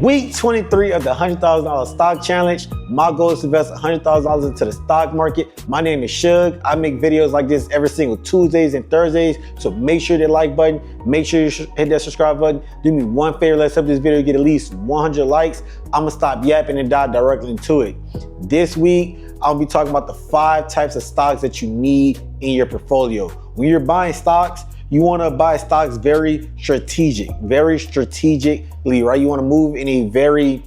Week 23 of the $100,000 stock challenge. My goal is to invest $100,000 into the stock market. My name is Shug. I make videos like this every single Tuesdays and Thursdays. So make sure you hit that like button. Make sure you hit that subscribe button. Do me one favor. Let's help this video get at least 100 likes. I'm gonna stop yapping and dive directly into it. This week, I'll be talking about the 5 types of stocks that you need in your portfolio. When you're buying stocks, you want to buy stocks very strategically, right? You want to move in a very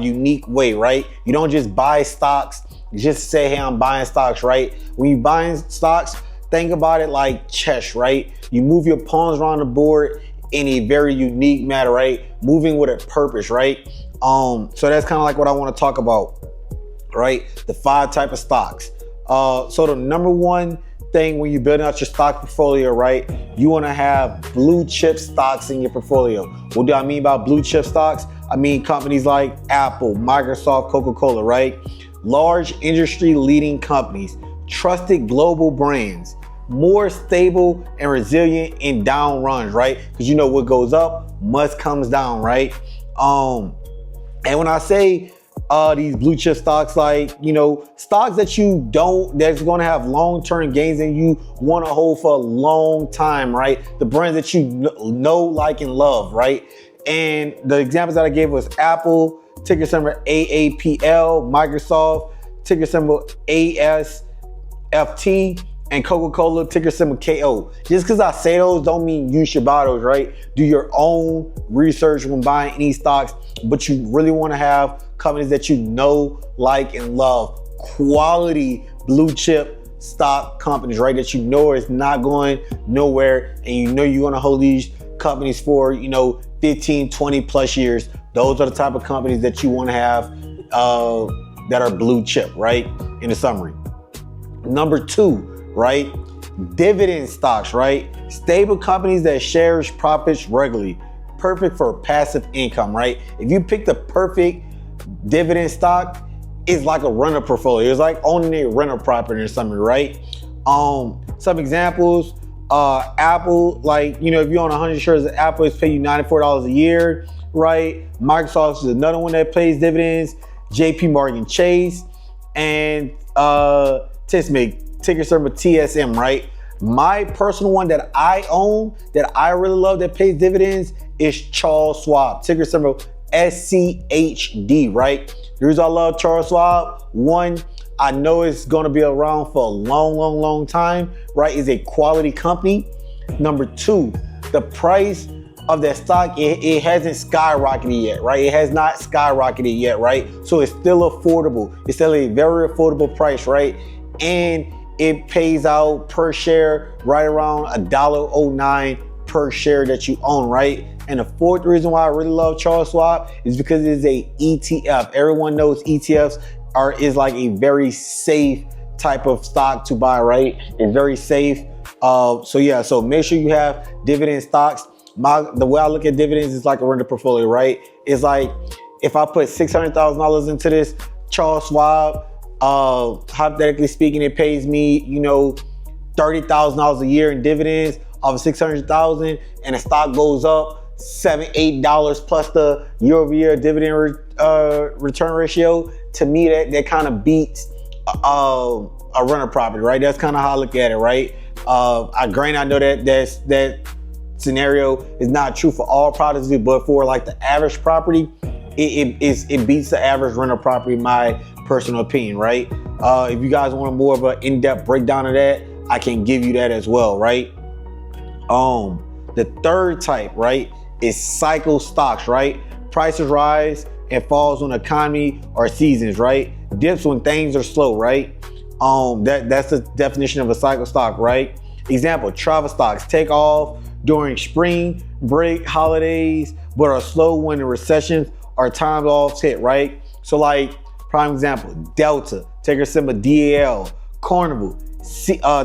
unique way, right? You don't just buy stocks just to say, hey, I'm buying stocks, right? When you're buying stocks, think about it like chess, right? You move your pawns around the board in a very unique manner, right? Moving with a purpose, right? So that's kind of like what I want to talk about, right? The 5 types of stocks. So the number one thing when you're building out your stock portfolio, right? You want to have blue chip stocks in your portfolio. What do I mean by blue chip stocks? I mean companies like Apple, Microsoft, Coca-Cola, right? Large industry leading companies, trusted global brands, more stable and resilient in down runs, right? Because you know what goes up must comes down, right? And when I say these blue chip stocks, like, you know, stocks that that's going to have long-term gains and you want to hold for a long time, right? The brands that you know, like, and love, right? And the examples that I gave was Apple, ticker symbol AAPL, Microsoft, ticker symbol ASFT, and Coca-Cola, ticker symbol KO. Just because I say those don't mean you should buy those, right? Do your own research when buying any stocks, but you really want to have companies that you know, like, and love. Quality blue chip stock companies, right? That you know is not going nowhere, and you know you're going to hold these companies for, you know, 15, 20 plus years. Those are the type of companies that you want to have that are blue chip, right? In the summary. Number 2, right? Dividend stocks, right? Stable companies that shares profits regularly. Perfect for passive income, right? If you pick the perfect dividend stock, it's like a rental portfolio. It's like owning a rental property or something, right? Some examples, Apple, like, you know, if you own 100 shares of Apple, it's paying you $94 a year, right? Microsoft is another one that pays dividends. JP Morgan Chase, and Tismic, ticker symbol TSM, right? My personal one that I own, that I really love, that pays dividends, is Charles Schwab, ticker symbol SCHD, right? The reason I love Charles Schwab, one, I know it's going to be around for a long time, right? It's a quality company. Number 2, the price of that stock, it hasn't skyrocketed yet, right? It has not skyrocketed yet, right? So it's still affordable. It's still a very affordable price, right? And it pays out per share right around $1.09 per share that you own, right? And the 4th reason why I really love Charles Schwab is because it is a ETF. Everyone knows ETFs is like a very safe type of stock to buy, right? It's very safe. So make sure you have dividend stocks. The way I look at dividends is like a rental portfolio, right? It's like if I put $600,000 into this Charles Schwab, hypothetically speaking, it pays me, you know, $30,000 a year in dividends off of $600,000, and the stock goes up $7-8 plus the year-over-year dividend return ratio. To me, that kind of beats a rental property, right? That's kind of how I look at it, right? I know that scenario is not true for all properties, but for like the average property, it beats the average rental property, in my personal opinion, right? If you guys want more of an in-depth breakdown of that, I can give you that as well, right? The 3rd type, right, is cycle stocks, right? Prices rise and falls when the economy or seasons, right? Dips when things are slow, right? That's the definition of a cycle stock, right? Example, travel stocks take off during spring break holidays, but are slow when the recessions or times off hit, right? So like, prime example, Delta, ticker symbol DAL, Carnival,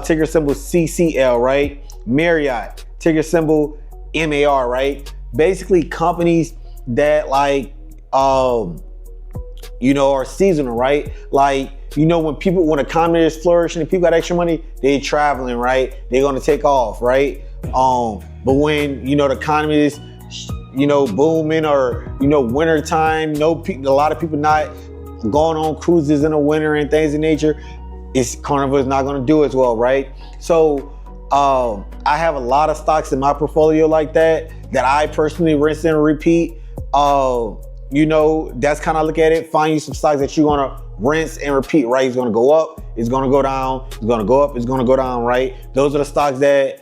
ticker symbol CCL, right? Marriott, ticker symbol MAR, right? Basically companies that like, you know, are seasonal, right? Like, you know, when the economy is flourishing and people got extra money, they're traveling, right? They're going to take off, right? But when, you know, the economy is booming, or winter time. A lot of people not going on cruises in the winter and things of nature. Carnival is not going to do as well, right? So I have a lot of stocks in my portfolio like that I personally rinse and repeat. That's kind of look at it. Find you some stocks that you're going to rinse and repeat, right? It's going to go up, it's going to go down, it's going to go up, it's going to go down, right? Those are the stocks that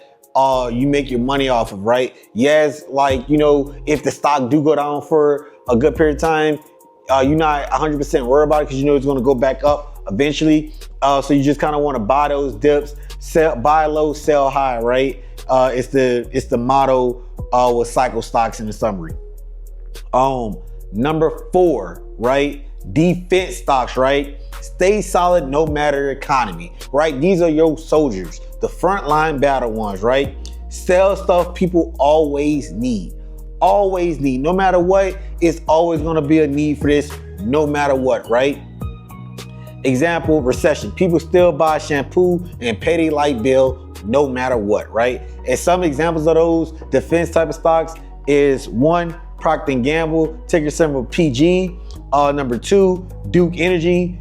you make your money off of, right? Yes, if the stock do go down for a good period of time, you're not 100% worried about it because it's going to go back up eventually. So you just kind of want to buy those dips, buy low, sell high, right? It's the motto with cycle stocks in the summary. Number 4, right? Defense stocks, right? Stay solid no matter the economy, right? These are your soldiers, the frontline battle ones, right? Sell stuff people always need. Always need. No matter what, it's always going to be a need for this no matter what, right? Example, recession. People still buy shampoo and pay their light bill no matter what, right? And some examples of those defense type of stocks is 1, Procter & Gamble, ticker symbol PG. Number 2, Duke Energy,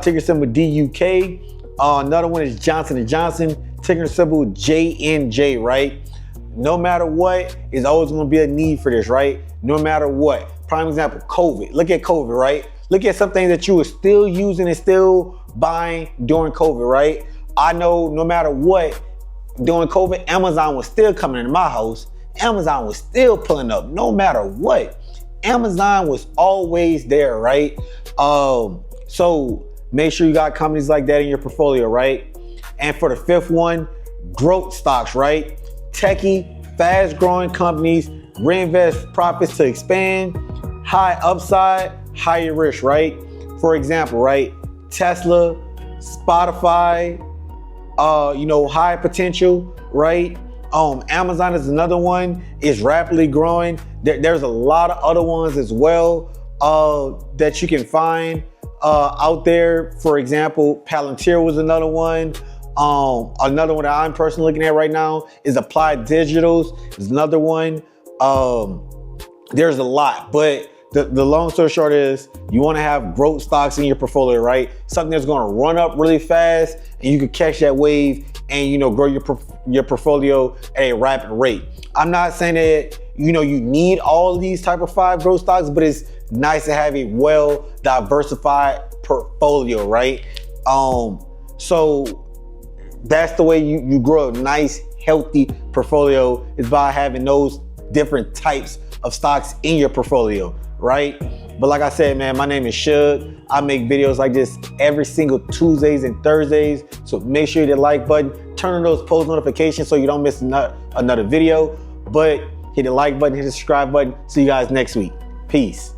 ticker symbol DUK. Another one is Johnson & Johnson, ticker symbol JNJ, right? No matter what, it's always going to be a need for this, right? No matter what. Prime example, COVID. Look at COVID, right? Look at some things that you were still using and still buying during COVID, right? I know no matter what, during COVID, Amazon was still coming into my house. Amazon was still pulling up no matter what. Amazon was always there, right? So make sure you got companies like that in your portfolio, right? And for the 5th one, growth stocks, right? Techie, fast growing companies, reinvest profits to expand, high upside, higher risk, right? For example, right? Tesla, Spotify, high potential, right? Amazon is another one. It's rapidly growing. There's a lot of other ones as well that you can find out there. For example, Palantir was another one. Another one that I'm personally looking at right now is Applied Digitals. Is another one. There's a lot, but the long story short is you want to have growth stocks in your portfolio, right? Something that's going to run up really fast and you can catch that wave and grow your portfolio at a rapid rate. I'm not saying that you need all these type of 5 growth stocks, but it's nice to have a well diversified portfolio, right? So that's the way you grow a nice healthy portfolio, is by having those different types of stocks in your portfolio, right? But like I said, man, my name is Shug. I make videos like this every single Tuesdays and Thursdays. So make sure you hit the like button, turn on those post notifications so you don't miss another video. But hit the like button, hit the subscribe button. See you guys next week. Peace.